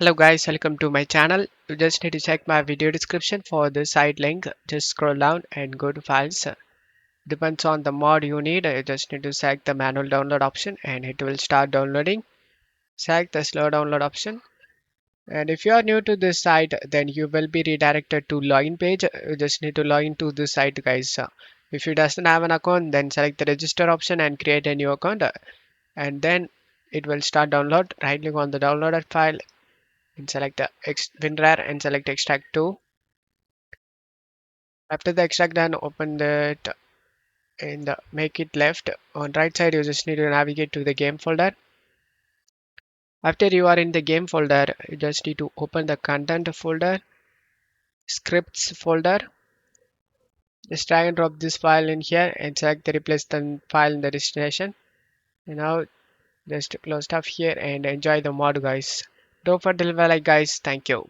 Hello guys, welcome to my channel. You just need to check my video description for the site link. Just scroll down and go to files. Depends on the mod you need. You just need to select the manual download option and it will start downloading. Select the slow download option. And if you are new to this site, then you will be redirected to login page. You just need to log into this site guys. If you doesn't have an account, then select the register option and create a new account. And then it will start download. Right click on the downloaded file and select the WinRAR and select extract to. After the extract done, open it and make it left. On right side, you just need to navigate to the game folder. After you are in the game folder, you just need to open the content folder, scripts folder. Just drag and drop this file in here and select the replacement file in the destination. And now just close stuff here and enjoy the mod guys. Don't forget to leave a like guys. Thank you.